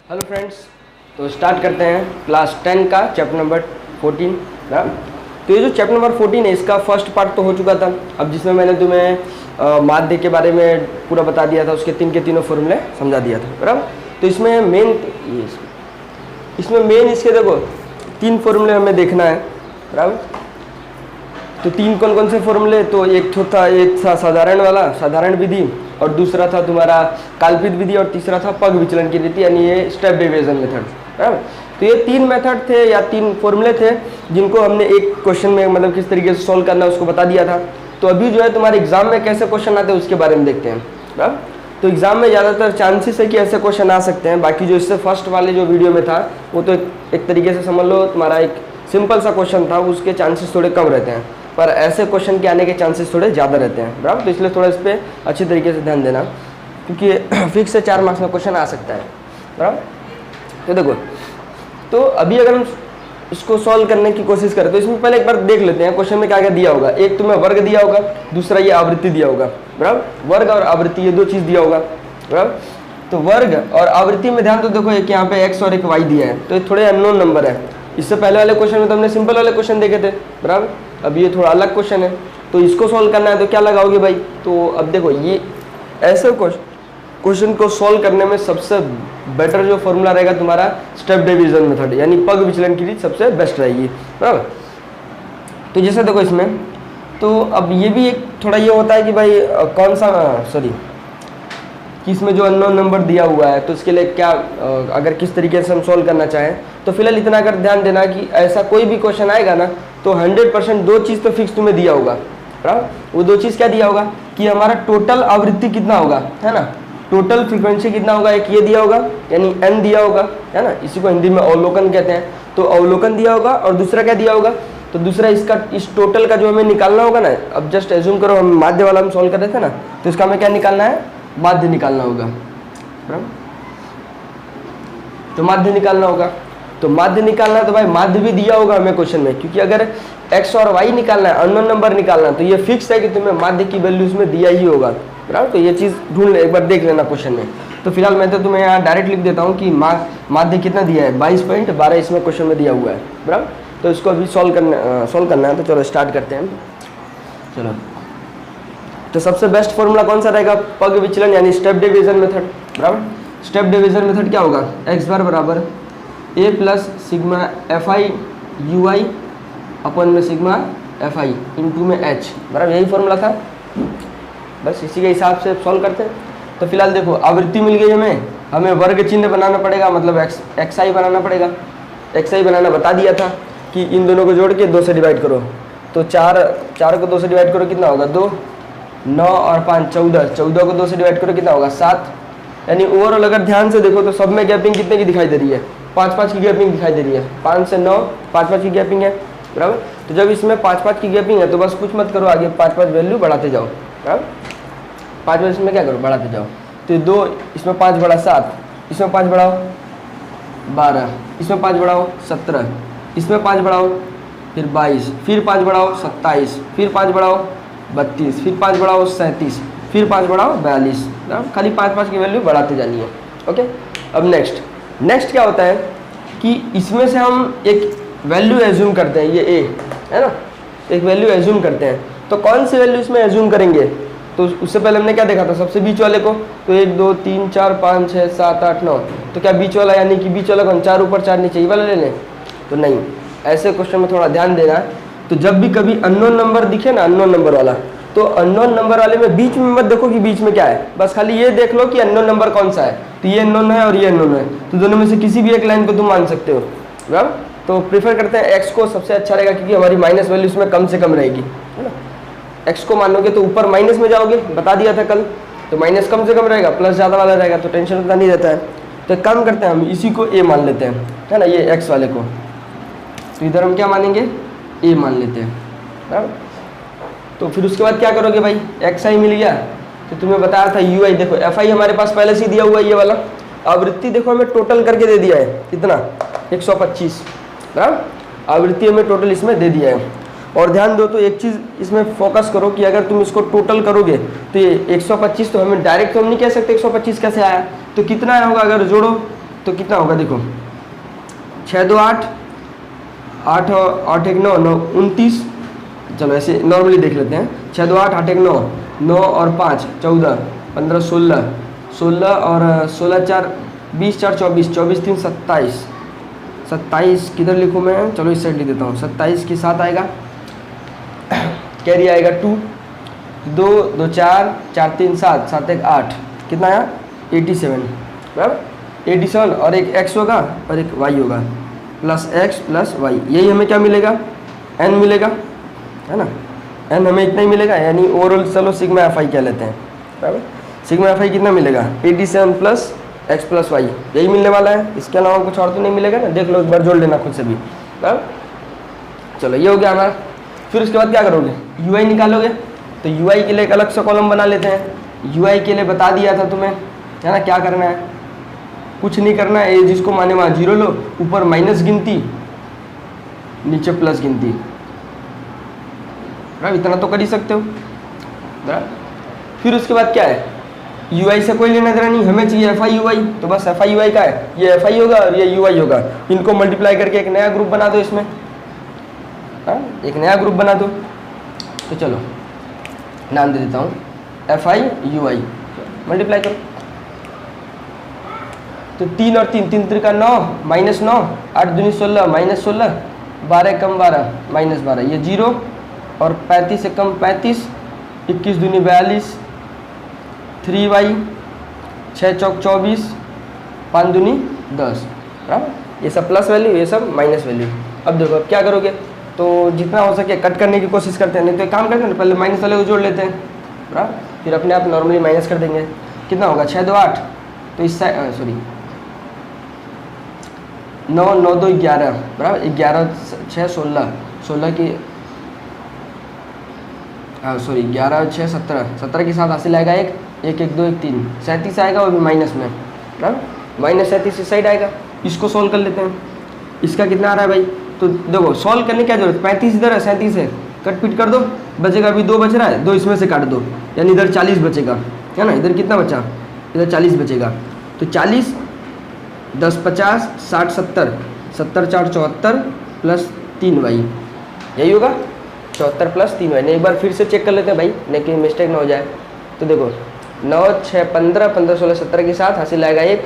Hello friends, तो start करते हैं क्लास 10 का चैप्टर नंबर 14 ना। तो ये जो चैप्टर नंबर 14 है इसका फर्स्ट पार्ट तो हो चुका था। अब जिसमें मैंने तुम्हें माध्य के बारे में पूरा बता दिया था, उसके तीनों फॉर्मूले समझा दिया था, बराबर। तो इसमें मेन इसके देखो 3 फॉर्मूले हमें देखना है, बराबर। तो 3 कौन कौन से फॉर्मूले, तो एक था साधारण वाला, साधारण विधि, और दूसरा था तुम्हारा काल्पित विधि, और तीसरा था पग विचलन की रीति, यानी ये स्टेप डिवीजन मेथड, बराबर। तो ये 3 मेथड थे या 3 फॉर्मूले थे जिनको हमने एक क्वेश्चन में मतलब किस तरीके से सॉल्व करना है उसको बता दिया था। तो अभी जो है तुम्हारे एग्जाम में कैसे क्वेश्चन आते हैं उसके बारे में देखते हैं, बराबर। तो एग्जाम में ज़्यादातर चांसेस है कि ऐसे क्वेश्चन आ सकते हैं। बाकी जो इससे फर्स्ट वाले जो वीडियो में था वो तो एक तरीके से समझ लो तुम्हारा एक सिंपल सा क्वेश्चन था, उसके चांसेस थोड़े कम रहते हैं, पर ऐसे क्वेश्चन के आने के चांसेस थोड़े ज़्यादा रहते हैं, बराबर। तो इसलिए थोड़ा इस पर अच्छी तरीके से ध्यान देना, क्योंकि फिक्स से 4 मार्क्स में क्वेश्चन आ सकता है, बराबर। तो देखो, तो अभी अगर हम इसको सॉल्व करने की कोशिश करें तो इसमें पहले एक बार देख लेते हैं क्वेश्चन में क्या क्या दिया होगा। एक तुम्हें वर्ग दिया होगा, दूसरा ये आवृत्ति दिया होगा, बराबर। वर्ग और आवृत्ति ये 2 चीज़ दिया होगा, बराबर। तो वर्ग और आवृत्ति में ध्यान तो देखो, एक यहाँ पे x और एक y दिया है, तो ये थोड़े अननोन नंबर है। इससे पहले वाले क्वेश्चन में तो हमने सिंपल वाले क्वेश्चन देखे थे, बराबर। अब ये थोड़ा अलग क्वेश्चन है, तो इसको सॉल्व करना है तो क्या लगाओगे भाई। तो अब देखो, ये ऐसे क्वेश्चन को सॉल्व करने में सबसे बेटर जो फॉर्मूला रहेगा तुम्हारा स्टेप डिवीजन मेथड, यानी पग विचलन की रीत सबसे बेस्ट रहेगी, बराबर। तो जैसे देखो इसमें, तो अब ये भी एक थोड़ा ये होता है कि भाई कौन सा कि इसमें जो अननोन नंबर दिया हुआ है तो इसके लिए क्या अगर किस तरीके से हम सॉल्व करना चाहें तो फिलहाल इतना अगर ध्यान देना कि ऐसा कोई भी क्वेश्चन आएगा ना तो 100% 2 चीज़ तो फिक्स तुम्हें दिया होगा, बराबर। वो 2 चीज़ क्या दिया होगा कि हमारा टोटल आवृत्ति कितना होगा, है ना, टोटल फ्रीक्वेंसी कितना होगा, एक ये दिया होगा यानी n दिया होगा, है ना, इसी को हिंदी में अवलोकन कहते हैं। तो अवलोकन दिया होगा, और दूसरा क्या दिया होगा, तो दूसरा इसका इस टोटल का जो हमें निकालना होगा ना। अब जस्ट एज्यूम करो हम माध्य वाला हम सॉल्व कर रहे थे ना, तो इसका हमें क्या निकालना है, माध्य निकालना होगा, बराबर। तो माध्य निकालना होगा, तो माध्य निकालना है तो भाई माध्य भी दिया होगा हमें क्वेश्चन में, क्योंकि अगर x और y निकालना है, अननोन नंबर निकालना है, तो ये फिक्स है कि तुम्हें माध्य की वैल्यू इसमें दिया ही होगा, बराबर। तो ये चीज़ ढूंढ एक बार देख लेना क्वेश्चन में। तो फिलहाल मैं तो तुम्हें यहाँ डायरेक्ट लिख देता हूँ कि माध्य कितना दिया है, 22.12 इसमें क्वेश्चन में दिया हुआ है, बराबर। तो इसको अभी सॉल्व करना है, तो चलो स्टार्ट करते हैं। चलो, तो सबसे बेस्ट फॉर्मूला कौन सा रहेगा, पग विचलन यानी स्टेप डिवीजन मेथड, बराबर। स्टेप डिवीजन मेथड क्या होगा, x बार बराबर a plus sigma F I U I upon में सिग्मा एफ आई इंटू में h, बराबर। यही फॉर्मूला था, बस इसी के हिसाब से सॉल्व करते हैं। तो फिलहाल देखो, आवृत्ति मिल गई हमें वर्ग चिन्ह बनाना पड़ेगा, मतलब एक्स आई बनाना पड़ेगा। एक्स आई बनाना बता दिया था कि इन दोनों को जोड़ के 2 से डिवाइड करो, तो 4 को 2 से डिवाइड करो कितना होगा, 2, 9 और 5 14, 14 को 2 से डिवाइड करो कितना होगा, 7। यानी ओवरऑल अगर ध्यान से देखो तो सब में गैपिंग कितने की दिखाई दे रही है, 5-5 की गैपिंग दिखाई दे रही है। 5 से 9 5-5 की गैपिंग है, बराबर। तो जब इसमें 5-5 की गैपिंग है तो बस कुछ मत करो, आगे 5-5 वैल्यू बढ़ाते जाओ, बराबर। 5 वैल्यू इसमें क्या करो, बढ़ाते जाओ। तो 2 इसमें 5 बढ़ा 7, इसमें 5 बढ़ाओ 12, इसमें 5 बढ़ाओ 17, इसमें 5 बढ़ाओ फिर 22, फिर 5 बढ़ाओ 27, फिर 5 बढ़ाओ 32, फिर 5 बढ़ाओ 37, फिर 5 बढ़ाओ 42, खाली 5-5 की वैल्यू बढ़ाते जानी है, ओके। अब नेक्स्ट क्या होता है कि इसमें से हम एक वैल्यू एज्यूम करते हैं, ये a है ना, एक वैल्यू एज्यूम करते हैं। तो कौन सी वैल्यू इसमें एज्यूम करेंगे, तो उससे पहले हमने क्या देखा था, सबसे बीच वाले को, तो 1 2 3 4 5 6 7 8 9, तो क्या बीच वाला, यानी कि बीच वाला कौन, 4 ऊपर 4 नीचे, ये वाला ले लें, तो नहीं। ऐसे क्वेश्चन में थोड़ा ध्यान देना है। तो जब भी कभी अननोन नंबर दिखे ना, अननोन नंबर वाला, तो अननोन नंबर वाले में बीच में मत देखो कि बीच में क्या है, बस खाली ये देख लो कि अननोन नंबर कौन सा है। तो ये अननोन है और ये अननोन है, तो दोनों में से किसी भी एक लाइन को तुम मान सकते हो, बराबर। तो प्रीफर करते हैं x को, सबसे अच्छा रहेगा क्योंकि हमारी माइनस वैल्यू इसमें कम से कम रहेगी, है ना। x को मानोगे तो ऊपर माइनस में जाओगे, बता दिया था कल, तो माइनस कम से कम रहेगा, प्लस ज़्यादा वाला रहेगा, तो टेंशन उतना नहीं रहता है। तो एक काम करते हैं, हम इसी को a मान लेते हैं, है ना, ये x वाले को, तो इधर हम क्या मानेंगे, a मान लेते हैं, बराबर। तो फिर उसके बाद क्या करोगे भाई, एक्स आई मिल गया, तो तुम्हें बताया था यू आई, देखो एफ आई हमारे पास पहले से दिया हुआ है, ये वाला। आवृत्ति देखो हमें टोटल करके दे दिया है कितना, 125, बराबर। आवृत्ति हमें टोटल इसमें दे दिया है। और ध्यान दो, तो एक चीज़ इसमें फोकस करो कि अगर तुम इसको टोटल करोगे तो ये 125, तो हमें डायरेक्ट तो हम नहीं कह सकते 125 कैसे आया, तो कितना आया होगा, अगर जोड़ो तो कितना होगा देखो, 6 2 8, 8 और 8 1 9, 9 29। चलो ऐसे नॉर्मली देख लेते हैं, 6 2 8, 8 1 9, 9 और 5 14, 15 16, 16 और 16 4 20, 4 24, 24 3 27, 27 किधर लिखूँ मैं, चलो इस साइड लिख देता हूँ। 27 के साथ आएगा कैरी आएगा 2, 2 2 4, 4 3 7, 7 1 8, कितना आया 87, बराबर 87। और एक x होगा और एक y होगा, प्लस x प्लस y, यही हमें क्या मिलेगा, n मिलेगा, है ना। n हमें इतना ही मिलेगा, यानी ओवरऑल चलो सिग्मा एफ आई कह लेते हैं, बराबर। सिग्मा एफ आई कितना मिलेगा, 87 प्लस x प्लस वाई, यही मिलने वाला है, इसके अलावा कुछ और तो नहीं मिलेगा ना। देख लो एक बार, जोड़ लेना खुद से भी, बराबर। चलो ये हो गया हमारा। फिर उसके बाद क्या करोगे, ui निकालोगे। तो ui के लिए एक अलग सा कॉलम बना लेते हैं। ui के लिए बता दिया था तुम्हें, है ना, क्या करना है, कुछ नहीं करना है। ये जिसको माने वहाँ 0 लो, ऊपर माइनस गिनती, नीचे प्लस गिनती, बराबर। इतना तो कर ही सकते हो, बराबर। फिर उसके बाद क्या है, ui से कोई लेना देना नहीं, हमें चाहिए fi ui। तो बस fi ui का है, ये fi होगा और ये ui होगा, इनको मल्टीप्लाई करके एक नया ग्रुप बना दो इसमें, हाँ, एक नया ग्रुप बना दो। तो चलो नाम दे देता हूँ fi ui, मल्टीप्लाई करो। तो 3 और 3, 3 3 का 9, -9, 8 दूनी 16, -16, 12 कम 12, -12, ये 0, और 35 से कम 35, 21 दूनी 42, 3y, 6 चौक 24, 5 दूनी 10, बराबर। ये सब प्लस वैल्यू, ये सब माइनस वैल्यू। अब देखो अब क्या करोगे, तो जितना हो सके कट करने की कोशिश करते हैं, नहीं तो एक काम करते हैं पहले माइनस वाले को जोड़ लेते हैं, बराबर। फिर अपने आप नॉर्मली माइनस कर देंगे। कितना होगा, 6 2 8, तो इस साइड सॉरी 9 9 2 11, बराबर। 11 6 16, 16 की सॉरी 11 6 17, 17 के साथ हासिल आएगा 1 1 1 2 1 3, 37 आएगा, वो भी माइनस में, बराबर। -37 इस साइड आएगा। इसको सॉल्व कर लेते हैं। इसका कितना आ रहा है भाई, तो देखो सॉल्व करने की क्या जरूरत, 35 इधर है, 37 है, कट पीट कर दो, बचेगा अभी 2 बच रहा है, 2 इसमें से काट दो, यानी इधर 40 बचेगा, है ना। इधर कितना बचा, इधर 40 बचेगा। तो 40 10 50 60 70, 70 4 74 प्लस 3y, यही होगा 74 प्लस 3y। एक बार फिर से चेक कर लेते हैं भाई, नहीं कि मिस्टेक ना हो जाए। तो देखो 9 6 15, 15 16 17 के साथ हासिल आएगा 1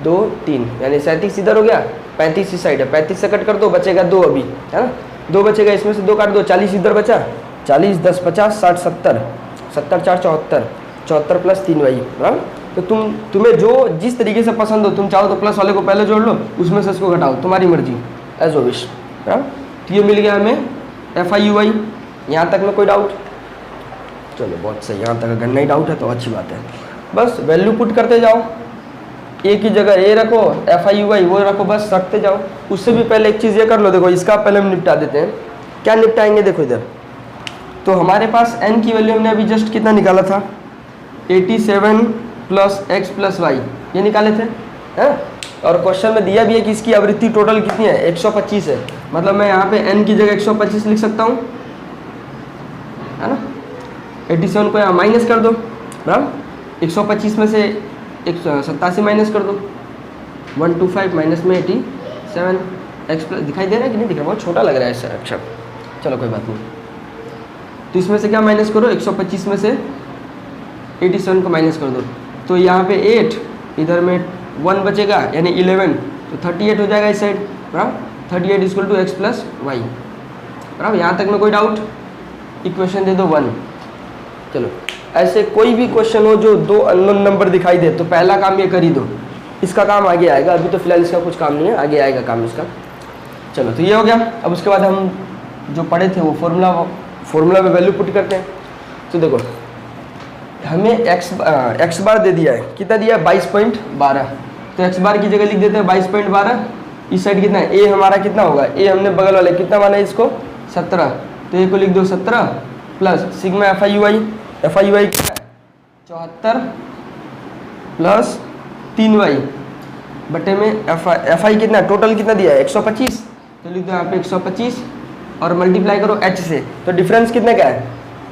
2 3, यानी 37 इधर हो गया, 35 इस साइड है, 35 से कट कर दो, बचेगा 2 अभी, है ना। 2 बचेगा, इसमें से 2 काट दो, 40 इधर बचा, 40 10 50 60 70, 70 4 74, 74 प्लस 3y, बराबर। तो तुम्हें जो जिस तरीके से पसंद हो, तुम चाहो तो प्लस वाले को पहले जोड़ लो, उसमें से इसको घटाओ, तुम्हारी मर्जी, एज ओ विश, बराबर। तो ये मिल गया हमें fi ui। यहाँ तक में कोई डाउट, चलो बहुत सही, यहाँ तक अगर नहीं डाउट है तो अच्छी बात है। बस वैल्यू पुट करते जाओ, एक ही जगह ए रखो, fi ui वो रखो, बस रखते जाओ। उससे भी पहले एक चीज़ ये कर लो, देखो इसका पहले हम निपटा देते हैं। क्या निपटाएंगे, देखो इधर तो हमारे पास n की वैल्यू हमने अभी जस्ट कितना निकाला था, 87 प्लस x प्लस वाई, ये निकाले थे, है। और क्वेश्चन में दिया भी है कि इसकी आवृत्ति टोटल कितनी है, 125 है। मतलब मैं यहाँ पे n की जगह 125 लिख सकता हूँ, है ना। 87 को यहाँ माइनस कर दो, बराबर। 125 में से 87 माइनस कर दो, 125 माइनस में 87, x प्लस, दिखाई दे रहा है कि नहीं दिख रहा, बहुत छोटा लग रहा है इससे अक्षर, चलो कोई बात नहीं। तो इसमें से क्या माइनस करो, 125 में से 87 को माइनस कर दो, तो यहाँ पे 8, इधर में 1 बचेगा, यानी 11, तो 38 हो जाएगा इस साइड, बराबर। 38 equal to x plus y, बराबर। यहाँ तक में कोई डाउट, इक्वेशन दे दो 1। चलो ऐसे कोई भी क्वेश्चन हो जो 2 अननोन नंबर दिखाई दे, तो पहला काम ये कर ही दो, इसका काम आगे आएगा, अभी तो फिलहाल इसका कुछ काम नहीं है, आगे आएगा काम इसका। चलो तो ये हो गया। अब उसके बाद हम जो पढ़े थे वो फॉर्मूला में वैल्यू पुट करते हैं। तो देखो हमें एक्स बार दे दिया है, कितना दिया है, 22.12, तो एक्स बार की जगह लिख देते हैं 22.12। इस साइड कितना है, ए हमारा कितना होगा, ए हमने बगल वाले कितना माना है इसको, 17, तो ए को लिख दो 17 plus sigma fi ui, fi ui क्या है 74 प्लस 3y बटे में fi कितना, टोटल कितना दिया है 125, तो लिख दो यहाँ पे 125 और मल्टीप्लाई करो h से। तो डिफरेंस कितने का है,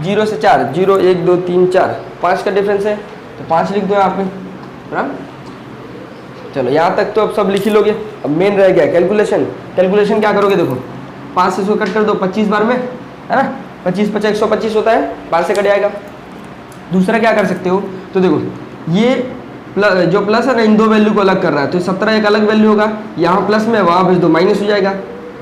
0 से 4, 0 1 2 3 4, 5 का डिफरेंस है, तो 5 लिख दो यहाँ पे, बराबर। चलो यहाँ तक तो अब सब लिख ही लोगे। अब मेन रह गया कैलकुलेशन। कैलकुलेशन क्या करोगे, देखो 5 से 100 कट कर दो 25 बार में, है ना, 25 × 5 = 125 होता है, 5 से कट जाएगा। दूसरा क्या कर सकते हो, तो देखो ये जो प्लस है ना, इन दो वैल्यू को अलग कर रहा है, तो 17 एक अलग वैल्यू होगा, यहाँ प्लस में वहाँ भेज दो माइनस हो जाएगा।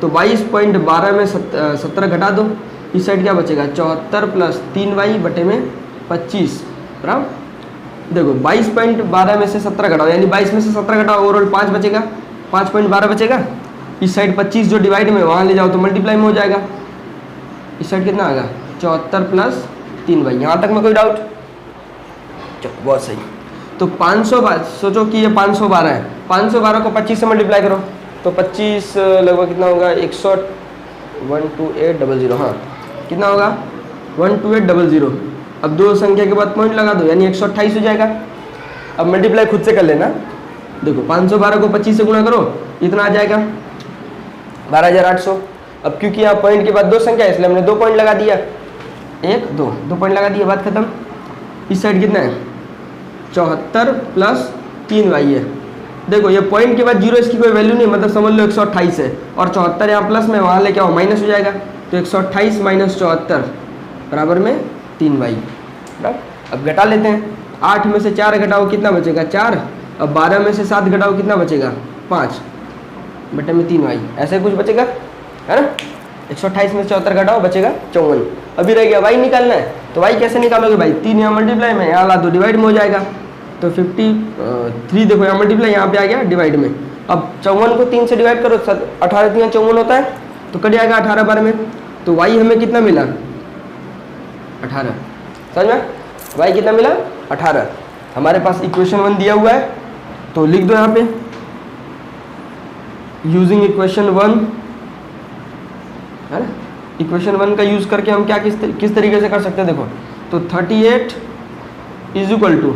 तो 22.12 में 17 घटा दो, इस साइड क्या बचेगा 74 + 3y बटे में 25 बराबर। देखो 22.12 में से 17 घटाओ, यानी 22 में से 17 घटाओ, ओवरऑल 5 बचेगा, 5.12 बचेगा। इस साइड 25 जो डिवाइड में वहाँ ले जाओ तो मल्टीप्लाई में हो जाएगा। इस साइड कितना आएगा 74 + 3y। यहाँ तक में कोई डाउट? चलो बहुत सही। तो 512 सोचो कि ये 512 है, 512 को 25 से मल्टीप्लाई करो तो 25 लगभग कितना होगा 12800, हाँ कितना होगा 12800। अब दो संख्या के बाद पॉइंट लगा दो, यानी 128 हो जाएगा। अब मल्टीप्लाई खुद से कर लेना। देखो 512 को 25 से गुणा करो, इतना आ जाएगा 12800। अब क्योंकि यहाँ पॉइंट के बाद दो संख्या है इसलिए हमने 2 पॉइंट लगा दिया, 1 2 2 पॉइंट लगा दिया, बात खत्म। इस साइड कितना है 74 + 3y है। देखो ये पॉइंट के बाद जीरो, इसकी कोई वैल्यू नहीं, मतलब समझ लो 128 है, और 74 यहाँ प्लस में वहाँ लेके आओ माइनस हो जाएगा, तो 128 - 74 बराबर में 3y बराबर। अब घटा लेते हैं, 8 में से 4 घटाओ कितना बचेगा 4। अब 12 में से 7 घटाओ कितना बचेगा 5 बटे में 3y, ऐसे कुछ बचेगा, है ना। 128 में से 74 घटाओ बचेगा 54। अभी रह गया y निकालना है, तो y कैसे निकालोगे भाई, 3 यहाँ मल्टीप्लाई में, यहाँ ला दो डिवाइड में हो जाएगा, तो 53 देखो यहाँ मल्टीप्लाई, यहाँ पे आ गया डिवाइड में। अब 54 को 3 से डिवाइड करो, 18 × 3 = 54 होता है, तो कट जाएगा 18 बार में। तो y हमें कितना मिला 18, समझ में, y कितना मिला 18। हमारे पास इक्वेशन 1 दिया हुआ है, तो लिख दो यहाँ पे यूजिंग इक्वेशन 1, है ना। इक्वेशन 1 का यूज़ करके हम क्या किस तरीके से कर सकते हैं, देखो तो 38 =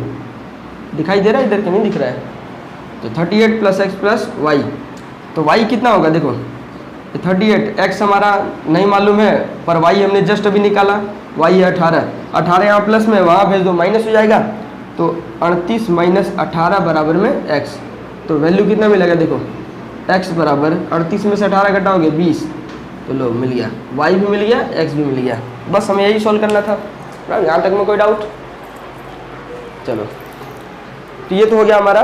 दिखाई दे रहा है इधर के, नहीं दिख रहा है, तो 38 + x + y, तो y कितना होगा, देखो 38, x हमारा नहीं मालूम है पर y हमने जस्ट अभी निकाला, y है 18 यहाँ प्लस में वहाँ भेज दो माइनस हो जाएगा, तो 38 - 18 बराबर में x। तो वैल्यू कितना मिलेगा, देखो x बराबर 38 में से 18 घटाओगे 20, तो लो मिल गया, y भी मिल गया x भी मिल गया। बस हमें यही सॉल्व करना था, यहाँ तक में कोई डाउट? चलो तो ये तो हो गया हमारा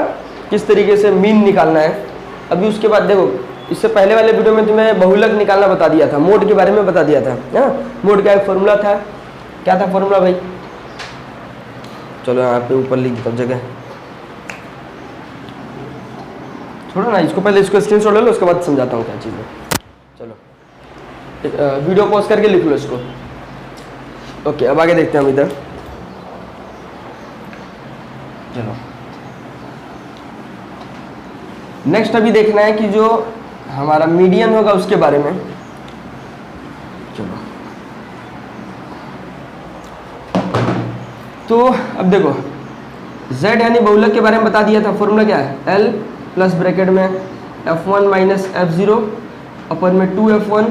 किस तरीके से मीन निकालना है। अभी उसके बाद देखो, इससे पहले वाले वीडियो में तुम्हें बहुलक निकालना बता दिया था, मोड के बारे में बता दिया था, है ना। मोड का एक फॉर्मूला था, क्या था फॉर्मूला भाई, चलो यहाँ पे ऊपर लिख देता हूँ जगह, छोड़ो ना इसको, पहले इसको स्क्रीनशॉट ले लो, उसके बाद समझाता हूँ क्या चीज़ है। चलो वीडियो पॉज करके लिख लो इसको। ओके अब आगे देखते हैं हम इधर। चलो नेक्स्ट अभी देखना है कि जो हमारा मीडियन होगा उसके बारे में। चलो तो अब देखो z यानी बहुलक के बारे में बता दिया था, फॉर्मूला क्या है, l प्लस ब्रैकेट में f1 - f0 अपन में 2f1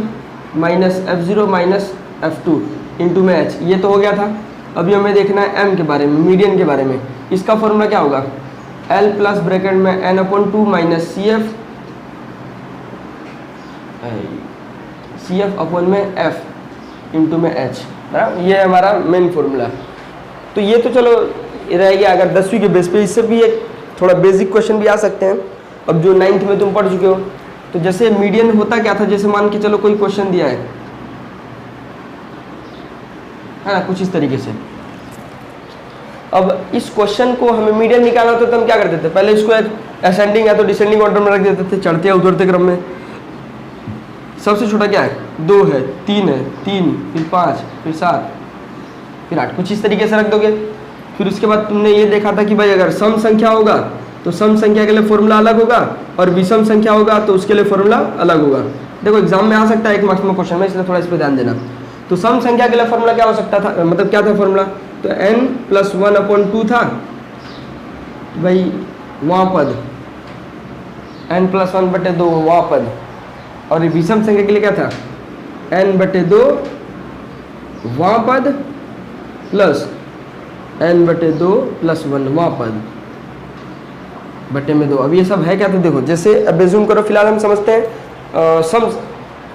- f0 - f2 इंटू में h, ये तो हो गया था। अभी हमें देखना है m के बारे में, मीडियन के बारे में। इसका फॉर्मूला क्या होगा, l प्लस ब्रैकेट में n/2 - CF अपन में f इंटू में h बराबर, ये है हमारा मेन फॉर्मूला। तो ये तो चलो रह गया, अगर 10वीं के बेस पे इससे भी एक थोड़ा बेसिक क्वेश्चन भी आ सकते हैं। अब जो 9th में तुम पढ़ चुके हो, तो जैसे मीडियन होता क्या था, जैसे मान के चलो कोई क्वेश्चन दिया है ना, कुछ इस तरीके से। अब इस क्वेश्चन को हमें मीडियन निकालना होता तो हम क्या करते थे, पहले इसको एक असेंडिंग या तो डिसेंडिंग ऑर्डर में रख देते थे, चढ़ते या उतरते क्रम में। सबसे छोटा क्या है 2 है, 3 है, 3 फिर 5 फिर 7 फिर 8, कुछ इस तरीके से रख दोगे। फिर उसके बाद तुमने ये देखा था कि भाई अगर सम संख्या होगा तो सम संख्या के लिए फॉर्मूला अलग होगा, और विषम संख्या होगा तो उसके लिए फॉर्मूला अलग होगा। देखो एग्जाम में आ सकता है 1 मार्क्स में क्वेश्चन में, इसलिए थोड़ा इस पर ध्यान देना। तो सम संख्या के लिए फॉर्मूला क्या हो सकता था, मतलब क्या था फॉर्मूला, तो n + 1/2 था भाई वहाँ पद, n + 1/2 वहाँ पद, और विषम संख्या के लिए क्या था n/2 वहाँ पद प्लस n/2 + 1 वहाँ पद। बटे में 2। अब ये सब है क्या, तो देखो जैसे अब रिज्यूम करो, फिलहाल हम समझते हैं सम,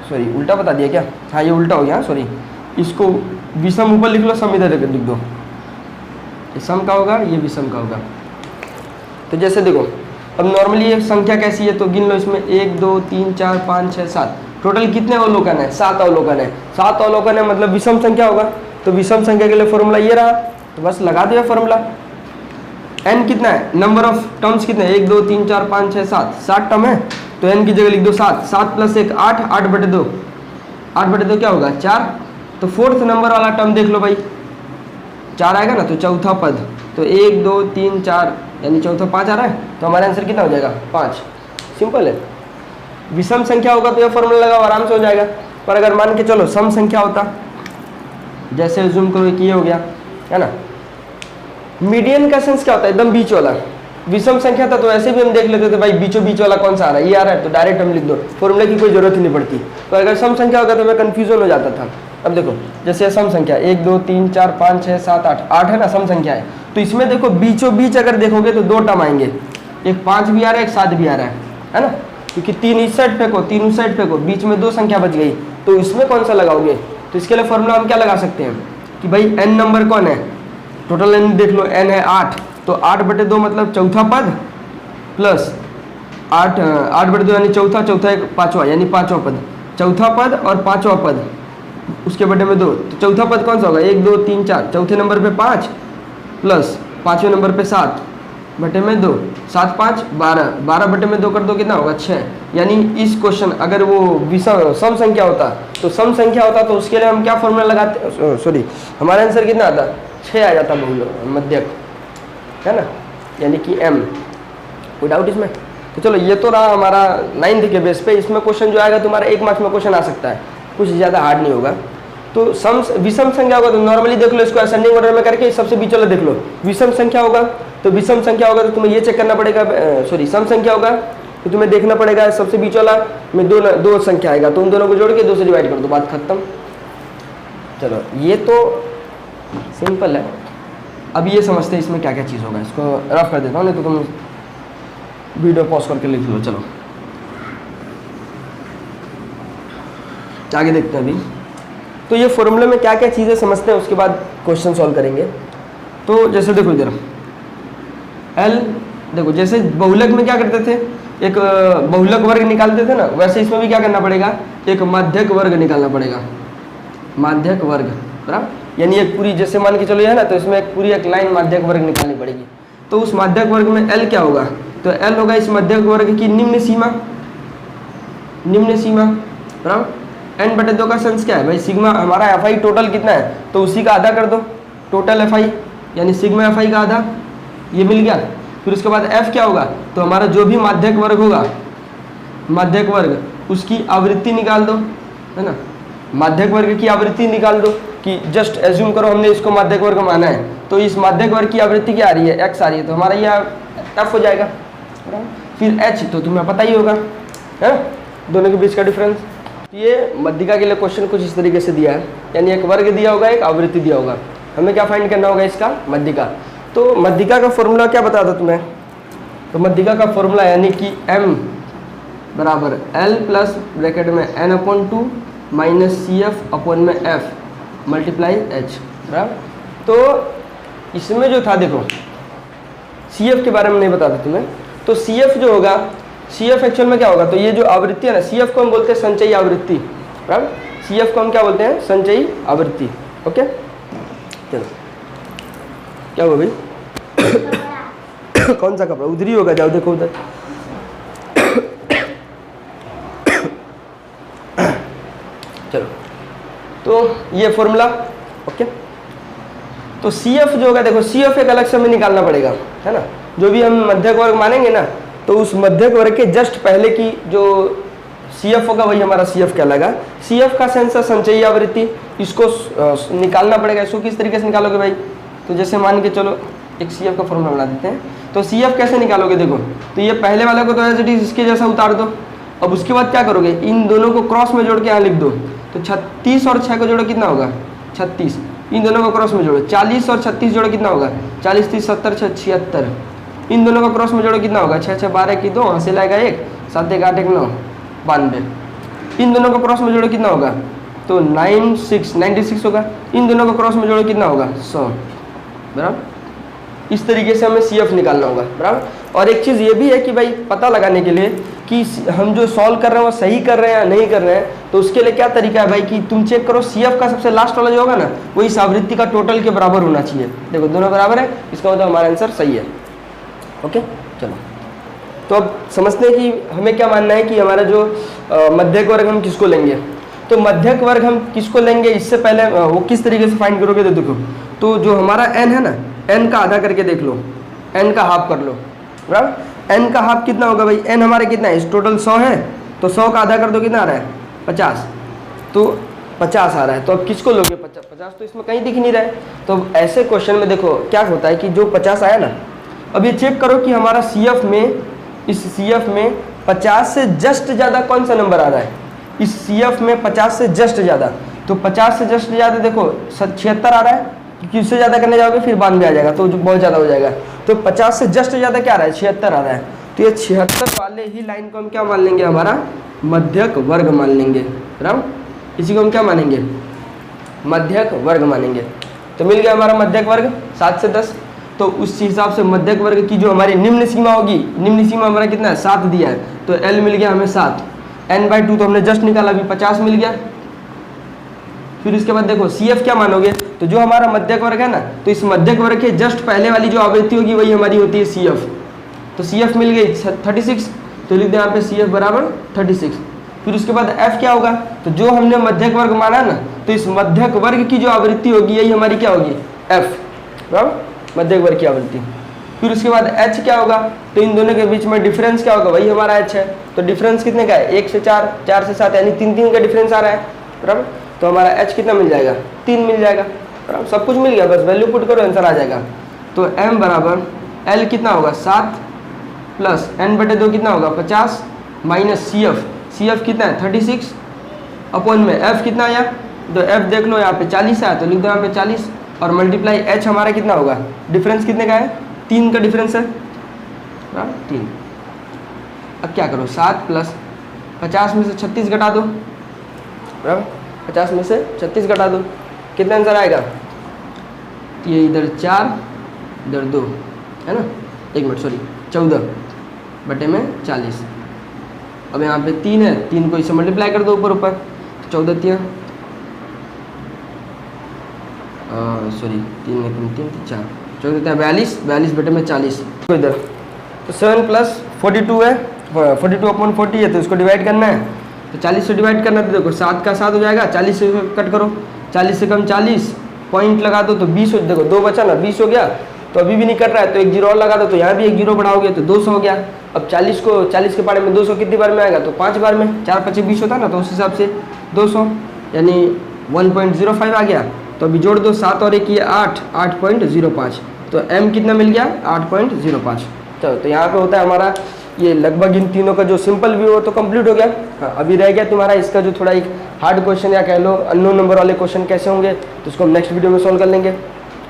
सॉरी उल्टा बता दिया क्या, हाँ ये उल्टा हो गया, सॉरी, इसको विषम ऊपर लिख लो, सम इधर लिख दो, ये सम का होगा, ये विषम का होगा। तो जैसे देखो अब नॉर्मली ये संख्या कैसी है, तो गिन लो इसमें 1 2 3 4 5 6 7, टोटल कितने अवलोकन है, 7 अवलोकन है। 7 अवलोकन है मतलब विषम संख्या होगा, तो विषम संख्या के लिए फॉर्मूला ये रहा, तो बस लगा दिया फॉर्मूला। n कितना है, नंबर ऑफ टर्म्स कितने, 1 2 3 4 5 6 7, 7 टर्म है, तो n की जगह लिख दो 7, 7 + 1 8, 8 बटे 2, 8 बटे 2 क्या होगा 4, तो फोर्थ नंबर वाला टर्म देख लो भाई, 4 आएगा ना, तो चौथा पद, तो 1 2 3 4 यानी चौथा 5 आ रहा है, तो हमारा आंसर कितना हो जाएगा 5। सिंपल है। विषम संख्या होगा तो यह फॉर्मूला लगाओ, आराम से हो जाएगा। पर अगर मान के चलो सम संख्या होता, जैसे जूम करो कि ये हो गया है ना, मीडियन का सेंस क्या होता है, एकदम बीच वाला। विषम संख्या था तो ऐसे भी हम देख लेते थे भाई बीचों बीच वाला कौन सा आ रहा है, ये आ रहा है तो डायरेक्ट हम लिख दो, फॉर्मूले की कोई जरूरत ही नहीं पड़ती। तो अगर सम संख्या होगा तो मैं कंफ्यूजन हो जाता था। अब देखो जैसे सम संख्या 1 2 3 4 5 6 7 8, 8 है ना सम संख्या है, तो इसमें देखो बीचों बीच अगर देखोगे तो 2 टर्म आएंगे, एक 5 भी आ रहा है, एक 7 भी आ रहा है ना, क्योंकि 3 इस साइड फेंको 3 उस साइड फेंको, बीच में 2 संख्या बच गई, तो इसमें कौन सा लगाओगे, तो इसके लिए फॉर्मूला हम क्या लगा सकते हैं कि भाई n नंबर कौन है, टोटल n देख लो, n है 8, तो 8 बटे 2 मतलब चौथा पद प्लस 8 बटे 2 यानी चौथा, चौथा एक पाँचवा यानी पाँचवा पद, चौथा पद और पाँचवा पद उसके बटे में 2, तो चौथा पद कौन सा होगा 1 2 3 4, चौथे नंबर पे 5 प्लस पाँचवें नंबर पे 7 बटे में 2, 7 5 12, 12 बटे में 2 कर दो कितना होगा 6। यानी इस क्वेश्चन अगर वो विषम सम संख्या होता, तो सम संख्या होता तो उसके लिए हम क्या फॉर्मूला लगाते, सॉरी हमारा आंसर कितना आता 6 आ जाता बहुलक मध्यक, है ना, यानी कि m। कोई डाउट इसमें? तो चलो ये तो रहा हमारा 9th के बेस पे। इसमें क्वेश्चन जो आएगा तुम्हारा 1 मार्क्स में क्वेश्चन आ सकता है, कुछ ज़्यादा हार्ड नहीं होगा। तो सम विषम संख्या होगा तो नॉर्मली देख लो इसको असेंडिंग ऑर्डर में करके, सबसे बीच वाला देख लो। विषम संख्या होगा तो विषम संख्या होगा तो तुम्हें ये चेक करना पड़ेगा, सॉरी सम संख्या होगा तो तुम्हें देखना पड़ेगा सबसे बीच वाला में दो संख्या आएगा, तो उन दोनों को जोड़ के 2 से डिवाइड कर दो, बात खत्म। चलो ये तो सिंपल है। अब ये समझते हैं इसमें क्या क्या चीज़ होगा, इसको रफ कर देता हूँ, नहीं तो तुम वीडियो पॉज करके लिख लो। चलो आगे देखते हैं अभी। तो ये फॉर्मूले में क्या क्या चीज़ें समझते हैं, उसके बाद क्वेश्चन सॉल्व करेंगे। तो जैसे देखो इधर L, देखो जैसे बहुलक में क्या करते थे, एक बहुलक वर्ग निकालते थे ना, वैसे इसमें भी क्या करना पड़ेगा, एक माध्यक वर्ग निकालना पड़ेगा, माध्यक वर्ग, बराबर। यानी एक पूरी, जैसे मान के चलो ये है ना, तो इसमें एक पूरी एक लाइन माध्यक वर्ग निकालनी पड़ेगी। तो उस माध्यक वर्ग में L क्या होगा, तो L होगा इस माध्यक वर्ग की निम्न सीमा, बराबर। n बटे 2 का सेंस क्या है भाई, सिग्मा हमारा fi टोटल कितना है, तो उसी का आधा कर दो, टोटल fi यानी सिग्मा fi का आधा, ये मिल गया। फिर उसके बाद f क्या होगा, तो हमारा जो भी माध्यक वर्ग होगा, माध्यक वर्ग उसकी आवृत्ति निकाल दो, है ना, माध्यक वर्ग की आवृत्ति निकाल दो, कि जस्ट एज्यूम करो हमने इसको माध्यक वर्ग माना है, तो इस माध्यक वर्ग की आवृत्ति क्या आ रही है, x आ रही है, तो हमारा ये f हो जाएगा। फिर h तो तुम्हें पता ही होगा, है ना, दोनों के बीच का डिफरेंस। ये मध्यिका के लिए क्वेश्चन कुछ इस तरीके से दिया है, यानी एक वर्ग दिया होगा, एक आवृत्ति दिया होगा, हमें क्या फाइंड करना होगा इसका, मध्यिका। तो मध्यिका का फॉर्मूला क्या बता दो तुम्हें, तो मध्यिका का फॉर्मूला यानी कि m बराबर L प्लस ब्रैकेट में n/2 माइनस CF अपॉन में F मल्टीप्लाई H, बराबर। तो इसमें जो था देखो CF के बारे में नहीं बता था तुम्हें, तो CF जो होगा, CF एक्चुअल में क्या होगा, तो ये जो आवृत्ति है ना, CF को हम बोलते हैं संचयी आवृत्ति, बराबर। CF को हम क्या बोलते हैं, संचयी आवृत्ति। ओके चलो क्या हुआ भाई कौन सा कपड़ा, उधर ही होगा, जाओ देखो उधर। चलो तो ये फॉर्मूला, ओके। तो CF जो होगा, देखो CF एक अलग से हमें निकालना पड़ेगा, है ना, जो भी हम मध्यक वर्ग मानेंगे ना, तो उस मध्यक वर्ग के जस्ट पहले की जो CF होगा वही हमारा CF कहलाएगा। CF का सेंस है संचयी आवृत्ति, इसको निकालना पड़ेगा। इसको किस तरीके से निकालोगे भाई, तो जैसे मान के चलो एक CF का फॉर्मूला बना देते हैं। तो CF कैसे निकालोगे, देखो तो ये पहले वाले को तो एज इट इज इसके जैसा उतार दो। अब उसके बाद क्या करोगे, इन दोनों को क्रॉस में जोड़ के यहाँ लिख दो, तो 36 और 6 को जोड़ो कितना होगा 36, इन दोनों को क्रॉस में जोड़ो, 40 और 36 जोड़ो कितना होगा 40 30 70 76, इन दोनों का क्रॉस में जोड़ो कितना होगा, 6 6 12 की 2, हासिल आएगा 1, 7 1 8 1 9 92। इन दोनों का क्रॉस में जोड़ो कितना होगा, तो 96 होगा। इन दोनों का क्रॉस में जोड़ो कितना होगा, 100, बराबर। इस तरीके से हमें CF निकालना होगा, बराबर। और एक चीज़ ये भी है कि भाई पता लगाने के लिए कि हम जो सॉल्व कर रहे हैं वो सही कर रहे हैं या नहीं कर रहे हैं, तो उसके लिए क्या तरीका है भाई कि तुम चेक करो CF का सबसे लास्ट वाला जो होगा ना वो इस आवृत्ति का टोटल के बराबर होना चाहिए। देखो दोनों बराबर है, इसका मतलब हमारा आंसर सही है। ओके, चलो तो अब समझते हैं कि हमें क्या मानना है कि हमारा जो मध्यक वर्ग हम किसको लेंगे। तो मध्यक वर्ग हम किसको लेंगे, इससे पहले वो किस तरीके से फाइंड करोगे, तो देखो तो जो हमारा n है ना, n का आधा करके देख लो, n का हाफ कर लो, बराबर। n का हाफ कितना होगा भाई, n हमारे कितना है, इस टोटल 100 है, तो 100 का आधा कर दो कितना आ रहा है, 50, तो 50 आ रहा है। तो अब किसको लोगे, 50 तो इसमें कहीं दिख नहीं रहा है। तो ऐसे क्वेश्चन में देखो क्या होता है कि जो 50 आया ना, अब ये चेक करो कि हमारा CF में, इस CF में 50 से जस्ट ज़्यादा कौन सा नंबर आ रहा है, इस CF में 50 से जस्ट ज़्यादा, तो 50 से जस्ट ज़्यादा देखो 76 आ रहा है, क्योंकि उससे ज़्यादा करने जाओगे फिर 92 आ जाएगा, तो जो बहुत ज़्यादा हो जाएगा। तो 50 से जस्ट ज़्यादा क्या आ रहा है, 76 आ रहा है। तो ये 76 वाले ही लाइन को हम क्या मान लेंगे, हमारा मध्यक वर्ग मान लेंगे, बराबर। इसी को हम क्या मानेंगे, मध्यक वर्ग मानेंगे। तो मिल गया हमारा मध्यक वर्ग 7 से 10। तो उस हिसाब से मध्यक वर्ग की जो हमारी निम्न सीमा होगी, निम्न सीमा हमारा कितना है, 7 दिया है, तो L मिल गया हमें 7, n/2 तो हमने जस्ट निकाला, अभी 50 मिल गया। फिर उसके बाद देखो CF क्या मानोगे, तो जो हमारा मध्यक वर्ग है ना, तो इस मध्यक वर्ग के जस्ट पहले वाली जो आवृत्ति होगी वही हमारी होती है CF। तो CF मिल गई 36, तो लिख दे यहाँ पे CF बराबर 36। फिर उसके बाद F क्या होगा, तो जो हमने मध्यक वर्ग माना ना, तो इस मध्यक वर्ग की जो आवृत्ति होगी यही हमारी क्या होगी, F, बराबर, मध्यक वर्ग की आवृत्ति। फिर उसके बाद H क्या होगा, तो इन दोनों के बीच में डिफरेंस क्या होगा, वही हमारा H है। तो डिफरेंस कितने का है, 1 से 4, 4 से 7, यानी 3 का डिफरेंस आ रहा है, बराबर। तो हमारा H कितना मिल जाएगा, 3 मिल जाएगा, बराबर। सब कुछ मिल गया, बस वैल्यू पुट करो आंसर आ जाएगा। तो M बराबर L कितना होगा 7 प्लस n/2 कितना होगा 50 माइनस CF कितना है 36 अपॉन में F कितना आया, तो F देख लो यहाँ पे 40 आया, तो लिख दो यहाँ पे 40 और मल्टीप्लाई H हमारा कितना होगा, डिफरेंस कितने का है, 3 का डिफरेंस है, 3। अब क्या करो, 7 प्लस 50 में से 36 घटा दो, बराबर, 50 में से 36 घटा दो, कितना आंसर आएगा, ये इधर 4 इधर 2 है ना, 1 मिनट सॉरी 14 बटे में 40। अब यहाँ पे 3 है, 3 को इससे मल्टीप्लाई कर दो ऊपर ऊपर, 14 3 सॉरी 3 3 4 14 42 बटे में 40। तो इधर तो 7 प्लस 42 है, 42 अपॉन 40 है, तो इसको डिवाइड करना है, तो 40 से डिवाइड करना है, तो देखो 7 का 7 हो जाएगा, 40 से कट करो, 40 से कम 40 पॉइंट लगा दो तो 20 हो, देखो 2 बचा ना, 20 हो गया। तो अभी भी नहीं कट रहा है, तो एक जीरो और लगा दो, तो यहाँ भी एक जीरो बढ़ाओगे तो 200 हो गया। अब 40 के पारे में 200 कितनी बार में आएगा, तो 5 बार में, 4 5 20 होता ना, तो उस हिसाब से 200 यानी 1.05 आ गया। तो अभी जोड़ दो, 7 और 1 ये 8, 8.05, तो M कितना मिल गया 8.05। चलो तो यहाँ पे होता है हमारा ये लगभग इन तीनों का जो सिंपल व्यू हो तो कंप्लीट हो गया। हाँ, अभी रह गया तुम्हारा इसका जो थोड़ा एक हार्ड क्वेश्चन या कह लो अननोन नंबर वाले क्वेश्चन कैसे होंगे, तो उसको हम नेक्स्ट वीडियो में सॉल्व कर लेंगे,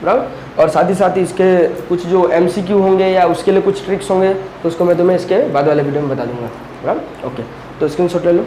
बराबर। और साथ ही इसके कुछ जो MCQ होंगे या उसके लिए कुछ ट्रिक्स होंगे, तो उसको मैं तुम्हें इसके बाद वाले वीडियो में बता दूंगा, बराबर। ओके, तो स्क्रीनशॉट ले लो।